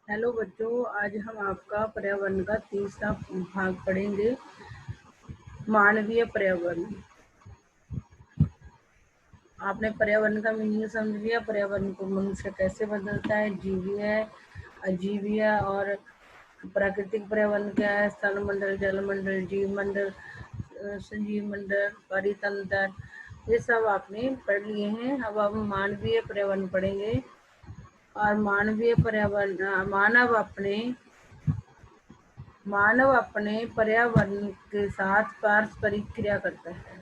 Hello बच्चों, आज हम आपका पर्यावरण का तीसरा भाग पढ़ेंगे। मानवीय पर्यावरण। आपने पर्यावरण का मीनिंग समझ लिया। पर्यावरण को मनुष्य कैसे बदलता है, जीवीय, अजीवीय और प्राकृतिक पर्यावरण क्या है, स्थल मंडल, जल मंडल, जीव मंडल, संजीव मंडल, परितंत्र, ये सब आपने पढ़ लिए हैं। अब हम मानवीय पर्यावरण पढ़ेंगे। और मानवीय पर्यावरण मानव अपने पर्यावरण के साथ पारस्परिक क्रिया करता है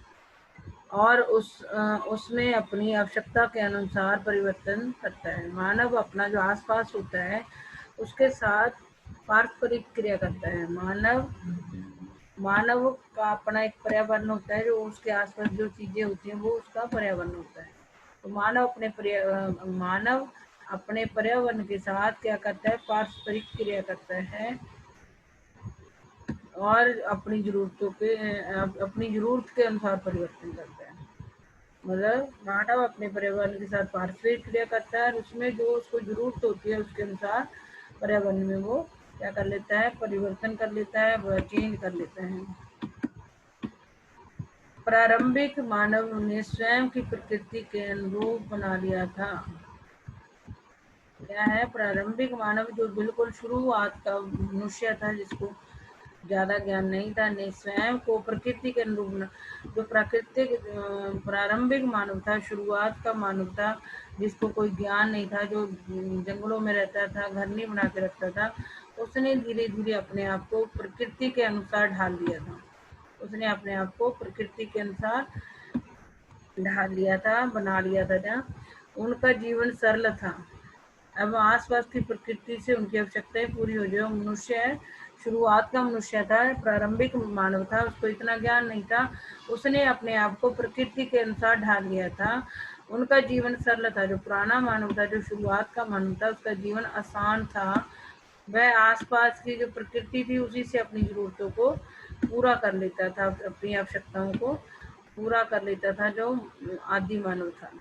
और उसमें अपनी आवश्यकता के अनुसार परिवर्तन करता है। मानव अपना जो आसपास होता है उसके साथ पारस्परिक क्रिया करता है। मानव का अपना एक पर्यावरण होता है, जो उसके आसपास जो चीजें होती हैं वो उसका पर्यावरण होता है। तो मानव अपने पर्यावरण के साथ क्या करता है, पारस्परिक क्रिया करता है और अपनी जरूरत के अनुसार परिवर्तन करता है। मतलब मानव अपने पर्यावरण के साथ पारस्परिक क्रिया करता है और उसमें जो उसको जरूरत होती है उसके अनुसार पर्यावरण में वो क्या कर लेता है, परिवर्तन कर लेता है, वह चेंज कर लेता है। प्रारंभिक मानव ने स्वयं की प्रकृति के अनुरूप बना लिया था। क्या है प्रारंभिक मानव? जो बिल्कुल शुरुआत का मनुष्य था, जिसको ज्यादा ज्ञान नहीं था, ने स्वयं को प्रकृति के अनुरूप, जो प्राकृतिक प्रारंभिक मानव था, शुरुआत का मानव था, जिसको कोई ज्ञान नहीं था, जो जंगलों में रहता था, घर नहीं बना के रखता था, उसने धीरे धीरे अपने आप को प्रकृति के अनुसार ढाल लिया था। उसने अपने आप को प्रकृति के अनुसार ढाल लिया था, बना लिया था। जहाँ उनका जीवन सरल था। अब आसपास की प्रकृति से उनकी आवश्यकताएं पूरी हो जाए। मनुष्य है, शुरुआत का मनुष्य था, प्रारंभिक मानव था, उसको इतना ज्ञान नहीं था, उसने अपने आप को प्रकृति के अनुसार ढाल लिया था। उनका जीवन सरल था। जो पुराना मानव था, जो शुरुआत का मानव था, उसका जीवन आसान था। वह आसपास की जो प्रकृति थी उसी से अपनी जरूरतों को पूरा कर लेता था, अपनी आवश्यकताओं को पूरा कर लेता था, जो आदि मानव था।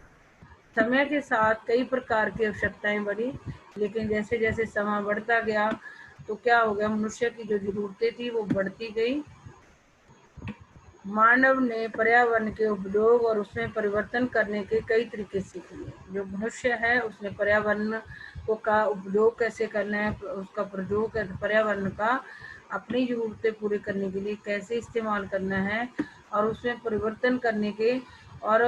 समय के साथ कई प्रकार की आवश्यकताएं बढ़ी, लेकिन जैसे जैसे समय बढ़ता गया तो क्या हो गया, मनुष्य की जो जरूरतें थी वो बढ़ती गई। मानव ने पर्यावरण के उपयोग और उसमें परिवर्तन करने के कई तरीके सीख लिए। जो मनुष्य है उसने पर्यावरण को का उपयोग कैसे करना है, उसका प्रयोग पर्यावरण का अपनी जरूरतें पूरी करने के लिए कैसे इस्तेमाल करना है और उसमें परिवर्तन करने के और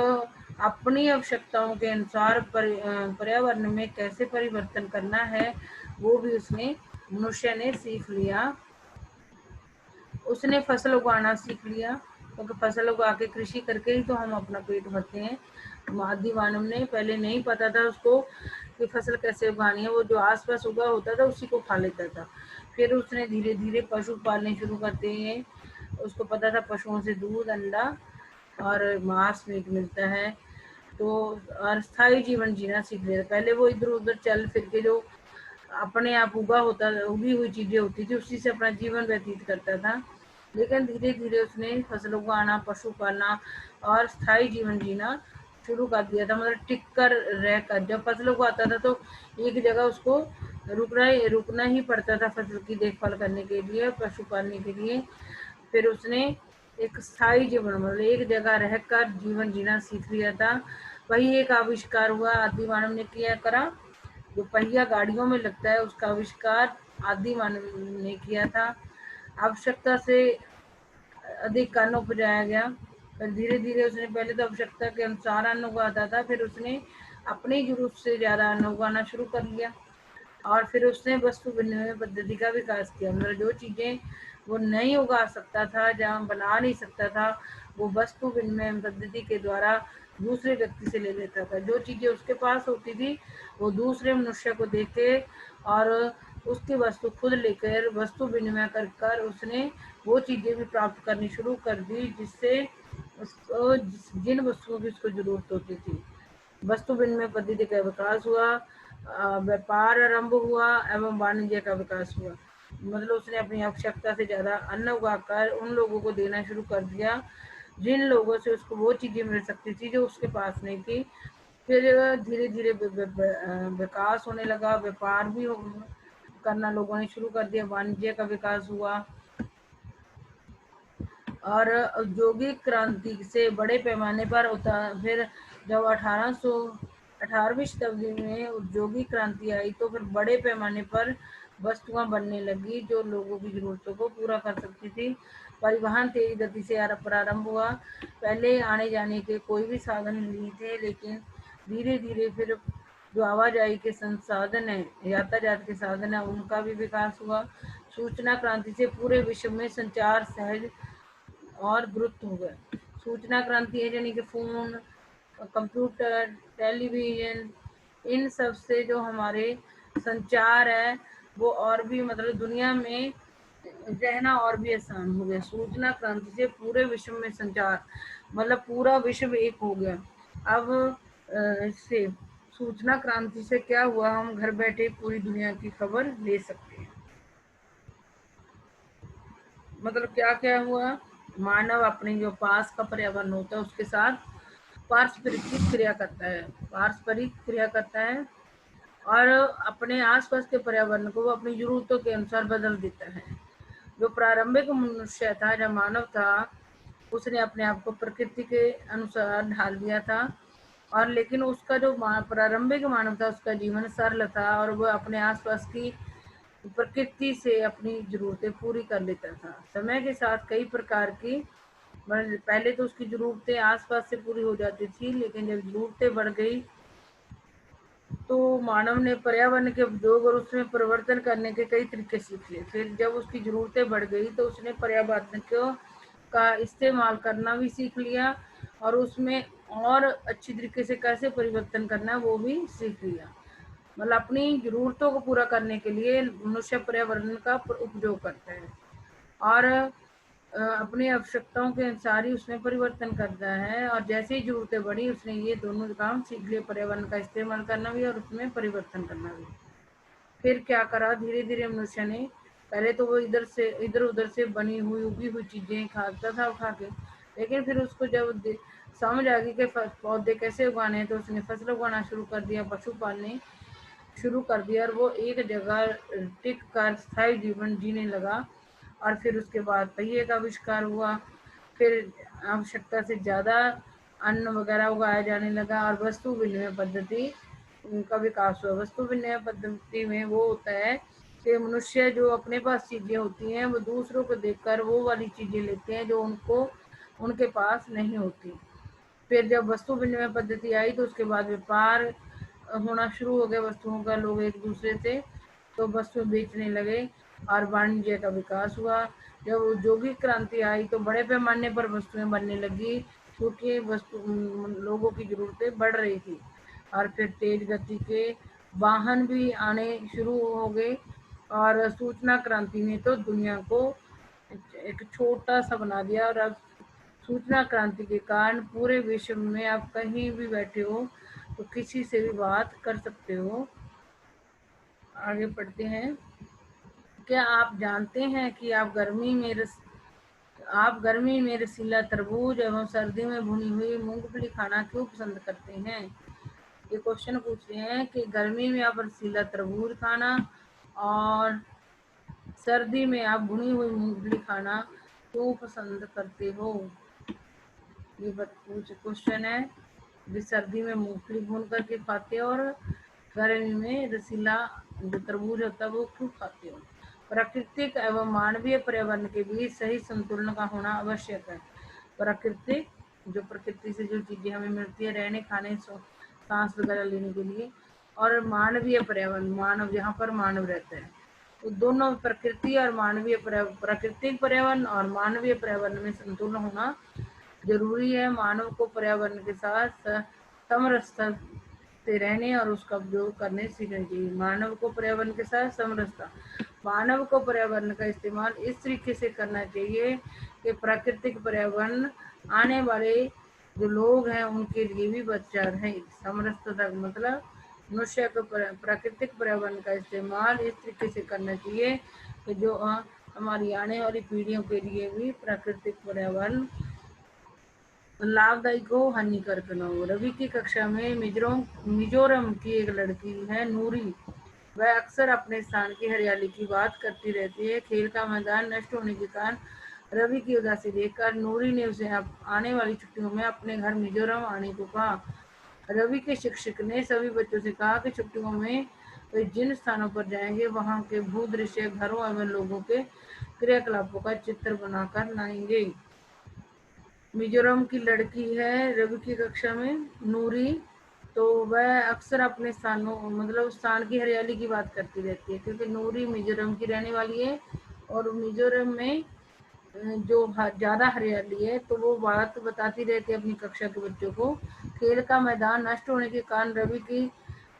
अपनी आवश्यकताओं के अनुसार पर्यावरण में कैसे परिवर्तन करना है, वो भी उसने मनुष्य ने सीख लिया। उसने फसल उगाना सीख लिया, क्योंकि फसल उगा के कृषि करके ही तो हम अपना पेट भरते हैं। आदि मानव ने पहले नहीं पता था उसको कि फसल कैसे उगानी है, वो जो आसपास उगा होता था उसी को खा लेता था। फिर उसने धीरे धीरे पशु पालने शुरू करते हैं। उसको पता था पशुओं से दूध, अंडा और मांस मीट मिलता है। तो और स्थायी जीवन जीना सीख लिया। पहले वो इधर उधर चल फिर के जो अपने आप उगी हुई चीजें होती थी उसी से अपना जीवन व्यतीत करता था। लेकिन धीरे धीरे उसने फसल उगाना, पशु पालना और स्थायी जीवन जीना शुरू कर दिया था। मतलब टिक कर रहकर जब फसल उगाता था तो एक जगह उसको रुकना ही पड़ता था फसल की देखभाल करने के लिए, पशु पालने के लिए। फिर उसने एक स्थायी जीवन, मतलब एक जगह रहकर जीवन जीना सीख लिया था। वही एक आविष्कार हुआ, आदि मानव ने किया करा। जो पहिया गाड़ियों में लगता है उसका आविष्कार आदि मानव ने किया था। आवश्यकता से अधिक अन्न उपजाया गया। फिर धीरे धीरे उसने पहले तो आवश्यकता के अनुसार अन्न उगाता था, फिर उसने अपनी जरूरत से ज्यादा अन्न उगाना शुरू कर लिया। और फिर उसने वस्तु विनिमय पद्धति का विकास किया। मतलब जो चीजें वो नहीं उगा सकता था, जहाँ बना नहीं सकता था, वो वस्तु विनिमय पद्धति के द्वारा दूसरे व्यक्ति से ले लेता था। जो चीजें उसके पास होती थी वो दूसरे मनुष्य को देके और उसकी वस्तु खुद लेकर वस्तु विनिमय कर कर उसने वो चीजें भी प्राप्त करनी शुरू कर दी, जिससे उसको जिन वस्तुओं की उसको जरूरत होती थी। वस्तु विनिमय पद्धति का विकास हुआ, व्यापार आरंभ हुआ एवं वाणिज्य का विकास हुआ। मतलब उसने अपनी आवश्यकता से ज्यादा अन्न उगाकर उन लोगों को देना शुरू कर दिया जिन लोगों से उसको वो चीजें मिल सकती थी जो उसके पास नहीं थी। फिर धीरे धीरे विकास होने लगा, व्यापार भी करना लोगों ने शुरू कर दिया, वाणिज्य का विकास हुआ। और औद्योगिक क्रांति से बड़े पैमाने पर होता। फिर जब 18वीं शताब्दी में औद्योगिक क्रांति आई तो फिर बड़े पैमाने पर वस्तुएं बनने लगी जो लोगों की जरूरतों को पूरा कर सकती थी। परिवहन तेज गति से प्रारंभ हुआ। पहले आने जाने के कोई भी साधन नहीं थे, लेकिन धीरे धीरे फिर जो आवाजाही के संसाधन है, यातायात के साधन है, उनका भी विकास हुआ। सूचना क्रांति से पूरे विश्व में संचार सहज और द्रुत हो गए। सूचना क्रांति है यानी कि फोन, कंप्यूटर, टेलीविजन, इन सब से जो हमारे संचार है वो और भी मतलब दुनिया में रहना और भी आसान हो गया। सूचना क्रांति से पूरे विश्व में संचार मतलब पूरा विश्व एक हो गया। अब इससे सूचना क्रांति से क्या हुआ, हम घर बैठे पूरी दुनिया की खबर ले सकते हैं। मतलब क्या क्या हुआ, मानव अपने जो पास का पर्यावरण होता है उसके साथ पारस्परिक क्रिया करता है, और अपने आसपास के पर्यावरण को वो अपनी जरूरतों के अनुसार बदल देता है। जो प्रारंभिक मनुष्य था, जो मानव था, उसने अपने आप को प्रकृति के अनुसार ढाल दिया था। और लेकिन उसका जो प्रारंभिक मानव था उसका जीवन सरल था और वह अपने आसपास की प्रकृति से अपनी जरूरतें पूरी कर लेता था। समय के साथ कई प्रकार की पहले तो उसकी जरूरतें आसपास से पूरी हो जाती थी, लेकिन जब जरूरतें बढ़ गई तो मानव ने पर्यावरण के उपयोग और उसमें परिवर्तन करने के कई तरीके सीख लिए। फिर जब उसकी जरूरतें बढ़ गई तो उसने पर्यावरण का इस्तेमाल करना भी सीख लिया और उसमें और अच्छी तरीके से कैसे परिवर्तन करना है वो भी सीख लिया। मतलब अपनी जरूरतों को पूरा करने के लिए मनुष्य पर्यावरण का उपयोग करता है और अपनी आवश्यकताओं के अनुसार ही उसमें परिवर्तन करता है। और जैसे ही जरूरतें बढ़ी उसने ये दोनों काम सीख लिए, पर्यावरण का इस्तेमाल करना भी और उसमें परिवर्तन करना भी। फिर क्या करा, धीरे धीरे मनुष्य ने, पहले तो वो इधर उधर से बनी हुई उगी हुई चीजें खाता था उठा के, लेकिन फिर उसको जब समझ आ गई कि पौधे कैसे उगाने हैं तो उसने फसल उगाना शुरू कर दिया, पशु पालने शुरू कर दिया और वो एक जगह टिक कर स्थायी जीवन जीने लगा। और फिर उसके बाद पहिए का आविष्कार हुआ। फिर आवश्यकता से ज़्यादा अन्न वगैरह उगाया जाने लगा और वस्तु विनिमय पद्धति का विकास हुआ। वस्तु विनिमय पद्धति में वो होता है कि मनुष्य जो अपने पास चीज़ें होती हैं वो दूसरों को देखकर वो वाली चीज़ें लेते हैं जो उनके पास नहीं होती। फिर जब वस्तु विनिमय पद्धति आई तो उसके बाद व्यापार होना शुरू हो गया वस्तुओं का, लोग एक दूसरे से तो वस्तु बेचने लगे और वाणिज्य का विकास हुआ। जब औद्योगिक क्रांति आई तो बड़े पैमाने पर वस्तुएं बनने लगी क्योंकि लोगों की जरूरतें बढ़ रही थी। और फिर तेज गति के वाहन भी आने शुरू हो गए और सूचना क्रांति ने तो दुनिया को एक छोटा सा बना दिया। और अब सूचना क्रांति के कारण पूरे विश्व में आप कहीं भी बैठे हो तो किसी से भी बात कर सकते हो। आगे पढ़ते हैं। क्या आप जानते हैं कि आप गर्मी में रसीला तरबूज एवं सर्दी में भुनी हुई मूंगफली खाना क्यों पसंद करते हैं? ये क्वेश्चन पूछ रहे हैं कि गर्मी में आप रसीला तरबूज खाना और सर्दी में आप भुनी हुई मूंगफली खाना क्यों पसंद करते हो। ये क्वेश्चन है कि सर्दी में मूंगफली भून करके खाते हो और गर्मी में रसीला जो तरबूज होता है वो क्यों खाते हो। प्राकृतिक एवं मानवीय पर्यावरण के बीच सही संतुलन का होना आवश्यक है। प्राकृतिक जो प्रकृति से जो चीजें हमें मिलती है रहने खाने सांस वगैरह लेने के लिए, और मानवीय पर्यावरण मानव जहाँ पर मानव रहता है, तो दोनों प्रकृति और मानवीय प्राकृतिक पर्यावरण और मानवीय पर्यावरण में संतुलन होना जरूरी है। मानव को पर्यावरण के साथ समरसता से रहने और उसका उपयोग करने सीखना चाहिए। मानव को पर्यावरण के साथ समरसता, मानव को पर्यावरण का इस्तेमाल इस तरीके से करना चाहिए कि प्राकृतिक पर्यावरण आने वाले जो लोग हैं उनके लिए भी बचा रहे। समरसता का मतलब मनुष्य को प्राकृतिक पर्यावरण का इस्तेमाल इस तरीके से करना चाहिए कि जो हमारी आने वाली पीढ़ियों के लिए भी प्राकृतिक पर्यावरण लाभदायक हो, हानिकारक न हो। रवि की कक्षा में मिजोरम की एक लड़की है नूरी, वह अक्सर अपने स्थान की हरियाली की बात करती रहती है। खेल का मैदान नष्ट होने के कारण रवि की उदासी देखकर नूरी ने उसे आने वाली छुट्टियों में अपने घर मिजोरम आने को कहा। रवि के शिक्षक ने सभी बच्चों से कहा कि छुट्टियों में वे जिन स्थानों पर जाएंगे वहां के भूदृश्य, घरों एवं लोगों के क्रियाकलापों का चित्र बनाकर लाएंगे। मिजोरम की लड़की है रवि की कक्षा में नूरी, तो वह अक्सर अपने स्थानों मतलब स्थान की हरियाली की बात करती रहती है, क्योंकि नूरी मिजोरम की रहने वाली है और मिजोरम में जो ज़्यादा हरियाली है, तो वो बात बताती रहती है अपनी कक्षा के बच्चों को। खेल का मैदान नष्ट होने के कारण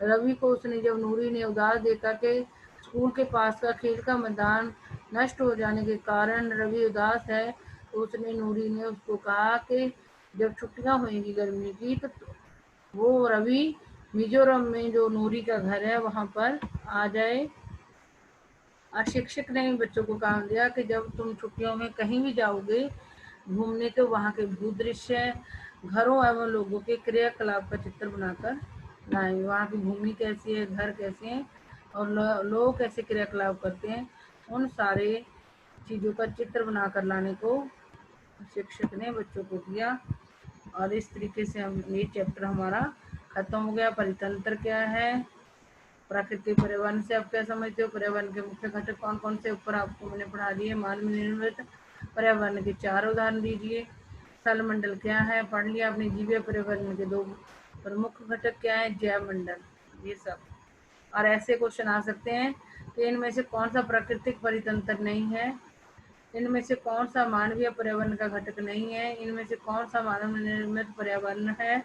रवि को उसने जब नूरी ने उदास देखा कि स्कूल के पास का खेल का मैदान नष्ट हो जाने के कारण रवि उदास है, तो उसने नूरी ने उसको कहा कि जब छुट्टियां होंगी गर्मी की तो वो रवि मिजोरम में जो नूरी का घर है वहां पर आ जाए। और शिक्षक ने बच्चों को काम दिया कि जब तुम छुट्टियों में कहीं भी जाओगे घूमने, तो वहाँ के भूदृश्य, घरों एवं लोगों के क्रियाकलाप का चित्र बनाकर लाएं। वहाँ की भूमि कैसी है, घर कैसे हैं और लोग कैसे क्रियाकलाप करते हैं, उन सारे चीज़ों का चित्र बनाकर लाने को शिक्षक ने बच्चों को दिया। और इस तरीके से हम ये चैप्टर हमारा खत्म हो गया। परितंत्र क्या है, प्राकृतिक पर्यावरण से आप क्या समझते हो, पर्यावरण के मुख्य घटक कौन कौन से, ऊपर आपको मैंने पढ़ा दिए। मानव निर्मित पर्यावरण के 4 उदाहरण दीजिए। स्थल मंडल क्या है, पढ़ लिया आपने। जीवीय पर्यावरण के 2 प्रमुख घटक क्या है, जैव मंडल, ये सब। और ऐसे क्वेश्चन आ सकते हैं कि इनमें से कौन सा प्राकृतिक परितंत्र नहीं है, इनमें से कौन सा मानवीय पर्यावरण का घटक नहीं है, इनमें से कौन सा मानव निर्मित पर्यावरण है,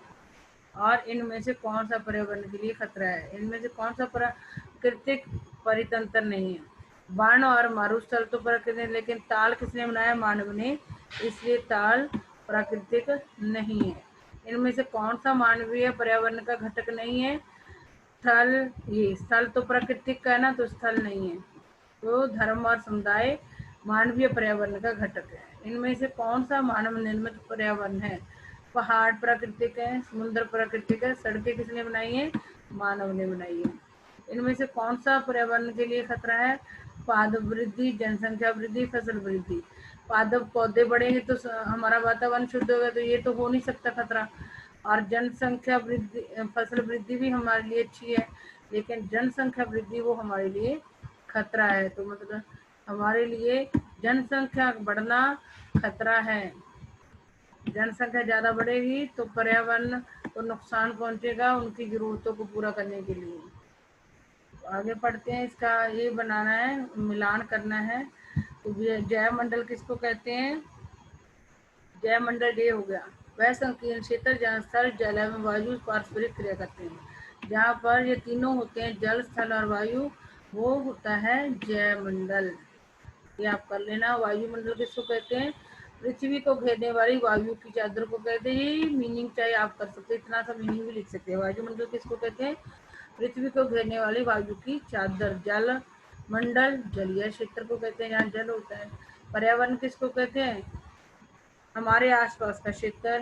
और इनमें से कौन सा पर्यावरण के लिए खतरा है, इनमें से कौन सा प्राकृतिक परितंत्र नहीं है। वर्ण और मरुस्थल तो प्राकृतिक, लेकिन ताल किसने बनाया, मानव ने, इसलिए ताल प्राकृतिक नहीं है। इनमें से कौन सा मानवीय पर्यावरण का घटक नहीं है, स्थल, ये स्थल तो प्राकृतिक का है ना, तो स्थल नहीं है। तो धर्म और समुदाय मानवीय पर्यावरण का घटक है। इनमें से कौन सा मानव निर्मित पर्यावरण है, पहाड़ प्राकृतिक है, समुद्र प्राकृतिक है, सड़कें किसने बनाई है, मानव ने बनाई है। इनमें से कौन सा पर्यावरण के लिए खतरा है, पादप वृद्धि, जनसंख्या वृद्धि, फसल वृद्धि। पादप पौधे बढ़ेंगे तो हमारा वातावरण शुद्ध होगा, तो ये तो हो नहीं सकता खतरा। और जनसंख्या वृद्धि, फसल वृद्धि भी हमारे लिए अच्छी है, लेकिन जनसंख्या वृद्धि वो हमारे लिए खतरा है। तो मतलब हमारे लिए जनसंख्या बढ़ना खतरा है। जनसंख्या ज़्यादा बढ़ेगी तो पर्यावरण को नुकसान पहुंचेगा उनकी ज़रूरतों को पूरा करने के लिए। आगे पढ़ते हैं, इसका ये बनाना है, मिलान करना है। तो जैव मंडल किसको कहते हैं, जैव मंडल ये हो गया वह संकीर्ण क्षेत्र जहाँ स्थल, जल एवं वायु पारस्परिक क्रिया करते हैं। जहाँ पर ये तीनों होते हैं, जल, स्थल और वायु, वो होता है जैव मंडल। ये आप कर लेना। वायुमंडल किसको कहते हैं, पृथ्वी को घेरने वाली वायु की चादर को कहते हैं। ये मीनिंग चाहे आप कर सकते हैं, इतना सा मीनिंग भी लिख सकते हैं। वायुमंडल किसको कहते हैं, पृथ्वी को घेरने वाली वायु की चादर। जल मंडल जलीय क्षेत्र को कहते हैं, जहाँ जल होता है। पर्यावरण किसको कहते हैं, हमारे आसपास का क्षेत्र।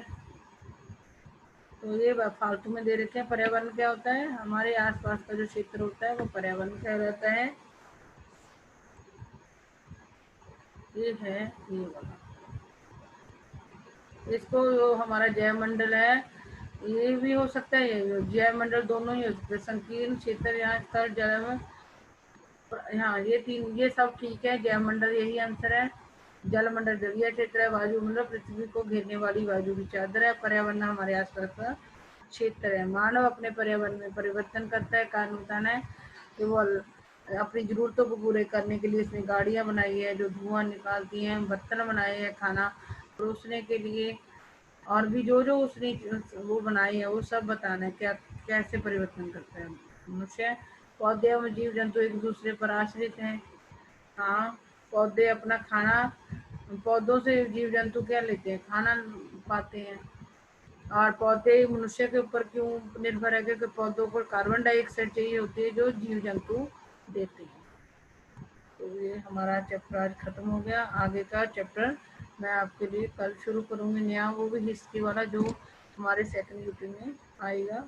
तो ये फालतू में दे रखे हैं। पर्यावरण क्या होता है, हमारे आसपास का जो क्षेत्र होता है वो पर्यावरण कहलाता है। ये है ये वाला, इसको जो हमारा जैव मंडल है ये भी हो सकता है, ये जैव मंडल दोनों ही हो सकते हैं। संकीर्ण क्षेत्र, यहाँ स्थल, जल, हाँ ये तीन, ये सब ठीक है। जैव मंडल यही आंसर है। जल मंडल जलीय क्षेत्र है। वायुमंडल पृथ्वी को घेरने वाली वायु की चादर है। पर्यावरण हमारे आसपास का क्षेत्र है। मानव अपने पर्यावरण में परिवर्तन करता है, कारण बताना है कि वो अपनी जरूरतों को पूरे करने के लिए उसने गाड़ियाँ बनाई है जो धुआं निकालती हैं, बर्तन बनाए हैं खाना परोसने के लिए, और भी जो जो उसने वो बनाई है वो सब बताना है क्या कैसे परिवर्तन करता है मनुष्य। पौधे एवं जीव जंतु एक दूसरे पर आश्रित हैं। हाँ, पौधे अपना खाना, पौधों से जीव जंतु क्या लेते हैं, खाना पाते हैं। और पौधे मनुष्य के ऊपर क्यों निर्भर है, क्योंकि पौधों को कार्बन डाइऑक्साइड चाहिए होती है जो जीव जंतु देते हैं। तो ये हमारा चैप्टर आज खत्म हो गया। आगे का चैप्टर मैं आपके लिए कल शुरू करूँगी नया, वो भी हिस्ट्री वाला जो हमारे सेकंड यूनिट में आएगा।